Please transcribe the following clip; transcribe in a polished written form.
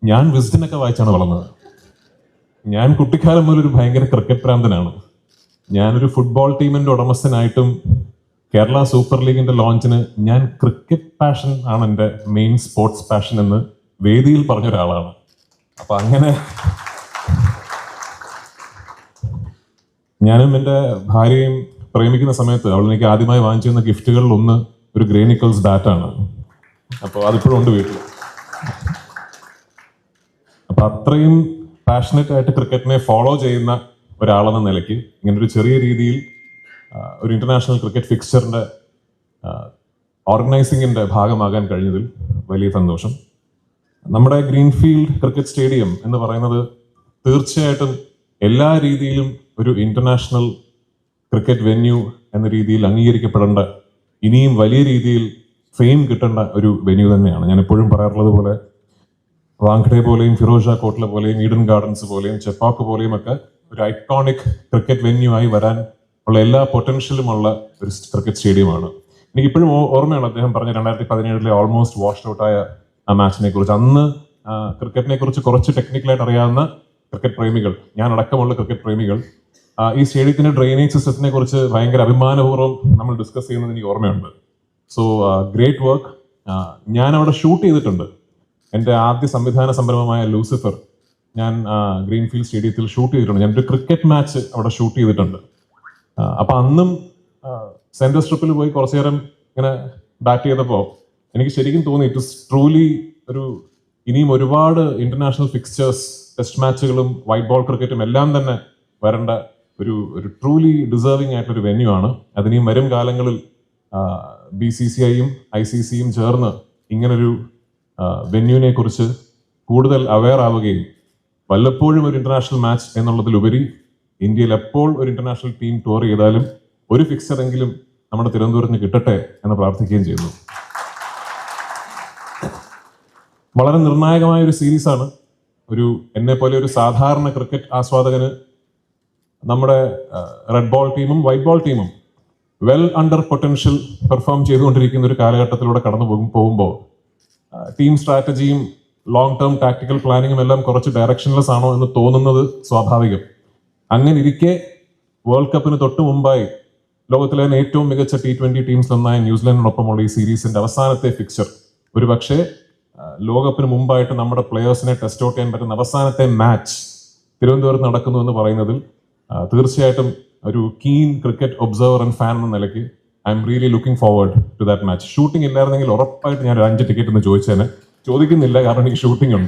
ഞാൻ വിസ്ഡനൊക്കെ വായിച്ചാണ് വളർന്നത്. ഞാൻ കുട്ടിക്കാലം മുതൽ ഒരു ഭയങ്കര ക്രിക്കറ്റ് ഭ്രാന്തനാണ്. ഞാനൊരു ഫുട്ബോൾ ടീമിന്റെ ഉടമസ്ഥനായിട്ടും കേരള സൂപ്പർ ലീഗിന്റെ ലോഞ്ചിന് ഞാൻ ക്രിക്കറ്റ് പാഷൻ ആണ് എൻ്റെ മെയിൻ സ്പോർട്സ് പാഷൻ എന്ന് വേദിയിൽ പറഞ്ഞ ഒരാളാണ്. അപ്പൊ അങ്ങനെ ഞാനും എൻ്റെ ഭാര്യയും പ്രേമിക്കുന്ന സമയത്ത് അവൾ എനിക്ക് ആദ്യമായി വാങ്ങിച്ചു തന്ന ഗിഫ്റ്റുകളിൽ ഒന്ന് ഒരു ഗ്രേ നിക്കൽസ് ബാറ്റാണ്. അപ്പോൾ അതിപ്പോഴും ഉണ്ട് വീട്ടിൽ. അപ്പൊ അത്രയും പാഷനറ്റ് ആയിട്ട് ക്രിക്കറ്റിനെ ഫോളോ ചെയ്യുന്ന ഒരാളെന്ന നിലയ്ക്ക് ഇങ്ങനൊരു ചെറിയ രീതിയിൽ ഒരു ഇന്റർനാഷണൽ ക്രിക്കറ്റ് ഫിക്സ്ചറിന്റെ ഓർഗനൈസിങ്ങിന്റെ ഭാഗമാകാൻ കഴിഞ്ഞതിൽ വലിയ സന്തോഷം. നമ്മുടെ ഗ്രീൻഫീൽഡ് ക്രിക്കറ്റ് സ്റ്റേഡിയം എന്ന് പറയുന്നത് തീർച്ചയായിട്ടും എല്ലാ രീതിയിലും ഒരു ഇന്റർനാഷണൽ ക്രിക്കറ്റ് വെന്യൂ എന്ന രീതിയിൽ അംഗീകരിക്കപ്പെടേണ്ട, ഇനിയും വലിയ രീതിയിൽ ഫെയിം കിട്ടേണ്ട ഒരു വെന്യൂ തന്നെയാണ്. ഞാൻ എപ്പോഴും പറയാറുള്ളത് പോലെ വാങ്കഡെ പോലെയും ഫിറോസ് ഷാ കോട്ട്ല പോലെയും ഈഡൻ ഗാർഡൻസ് പോലെയും ചെപ്പാക്ക് പോലെയും ഒക്കെ ഒരു ഐക്കോണിക് ക്രിക്കറ്റ് വെന്യൂ ആയി വരാൻ ഉള്ള എല്ലാ പൊട്ടൻഷ്യലും ഉള്ള ഒരു ക്രിക്കറ്റ് സ്റ്റേഡിയമാണ്. എനിക്ക് ഇപ്പോഴും ഓർമ്മയാണ് അദ്ദേഹം പറഞ്ഞ 2017 ഓൾമോസ്റ്റ് വാഷ്ഡ് ഔട്ടായ ആ മാച്ചിനെ കുറിച്ച്. അന്ന് ക്രിക്കറ്റിനെ കുറിച്ച് കുറച്ച് ടെക്നിക്കലായിട്ട് അറിയാവുന്ന ക്രിക്കറ്റ് പ്രേമികൾ, ഞാൻ അടക്കമുള്ള ക്രിക്കറ്റ് പ്രേമികൾ, ഈ സ്റ്റേഡിയത്തിന്റെ ഡ്രെയിനേജ് സിസ്റ്റത്തിനെ കുറിച്ച് ഭയങ്കര അഭിമാനപൂർവ്വം നമ്മൾ ഡിസ്കസ് ചെയ്യുന്നത് എനിക്ക് ഓർമ്മയുണ്ട്. So great work. ഞാൻ അവിടെ ഷൂട്ട് ചെയ്തിട്ടുണ്ട്. എൻ്റെ ആദ്യ സംവിധാന സംരംഭമായ ലൂസിഫർ ഞാൻ ഗ്രീൻഫീൽഡ് സ്റ്റേഡിയത്തിൽ ഷൂട്ട് ചെയ്തിട്ടുണ്ട്. ഞാനൊരു ക്രിക്കറ്റ് മാച്ച് അവിടെ ഷൂട്ട് ചെയ്തിട്ടുണ്ട്. അപ്പൊ അന്നും സെന്റർ സ്ട്രിപ്പിൽ പോയി കുറച്ചു നേരം ഇങ്ങനെ ബാറ്റ് ചെയ്തപ്പോൾ എനിക്ക് ശരിക്കും തോന്നി ഇറ്റ് ഇസ് ട്രൂലി ഒരു ഇനിയും ഒരുപാട് ഇന്റർനാഷണൽ ഫിക്സ്ചേഴ്സ്, ടെസ്റ്റ് മാച്ചുകളും വൈറ്റ് ബോൾ ക്രിക്കറ്റും എല്ലാം തന്നെ വരേണ്ട ഒരു ട്രൂലി ഡിസേർവിംഗ് ആയിട്ടൊരു വെന്യൂ ആണ്. അതിനിയും വരും കാലങ്ങളിൽ BCCIയും ICCയും ചേർന്ന് ഇങ്ങനൊരു വെന്യൂവിനെ കുറിച്ച് കൂടുതൽ അവെയർ ആവുകയും വല്ലപ്പോഴും ഒരു ഇന്റർനാഷണൽ മാച്ച് എന്നുള്ളതിലുപരി ഇന്ത്യയിൽ എപ്പോൾ ഒരു ഇന്റർനാഷണൽ ടീം ടൂർ ചെയ്താലും ഒരു ഫിക്സർ എങ്കിലും നമ്മുടെ തിരുവനന്തപുരത്തിന് കിട്ടട്ടെ എന്ന് പ്രാർത്ഥിക്കുകയും ചെയ്യുന്നു. വളരെ നിർണായകമായ ഒരു സീരീസാണ്. എന്നെ പോലെ ഒരു സാധാരണ ക്രിക്കറ്റ് ആസ്വാദകന് നമ്മുടെ റെഡ് ബോൾ ടീമും വൈറ്റ് ബോൾ ടീമും വെൽ അണ്ടർ പൊട്ടൻഷ്യൽ പെർഫോം ചെയ്തുകൊണ്ടിരിക്കുന്ന ഒരു കാലഘട്ടത്തിലൂടെ കടന്നു പോകുമ്പോൾ ടീം സ്ട്രാറ്റജിയും ലോങ് ടേം ടാക്ടിക്കൽ പ്ലാനിങ്ങും എല്ലാം കുറച്ച് ഡയറക്ഷൻലെസ് ആണോ എന്ന് തോന്നുന്നത് സ്വാഭാവികം. അങ്ങനെ ഇരിക്കെ വേൾഡ് കപ്പിന് തൊട്ട് മുമ്പായി ലോകത്തിലെ ഏറ്റവും മികച്ച T20 ടീംസിലൊന്നായ ന്യൂസിലാൻഡിനൊപ്പമുള്ള ഈ സീരീസിന്റെ അവസാനത്തെ ഫിക്ചർ, ഒരു പക്ഷേ ലോകകപ്പിന് മുമ്പായിട്ട് നമ്മുടെ പ്ലെയേഴ്സിനെ ടെസ്റ്റ് ഔട്ട് ചെയ്യാൻ പറ്റുന്ന അവസാനത്തെ മാച്ച് തിരുവനന്തപുരത്ത് നടക്കുന്നു എന്ന് പറയുന്നതിൽ തീർച്ചയായിട്ടും ഒരു keen cricket observer and fan എന്ന നിലയ്ക്ക് I'm really looking forward to that match. Shooting ഇല്ലായിരുന്നെങ്കിൽ ഉറപ്പായിട്ട് ഞാൻ ഒരു 5 ടിക്കറ്റ് എന്ന് ചോദിച്ചേനെ. ചോദിക്കുന്നില്ല, കാരണം എനിക്ക് ഷൂട്ടിംഗ് ഉണ്ട്.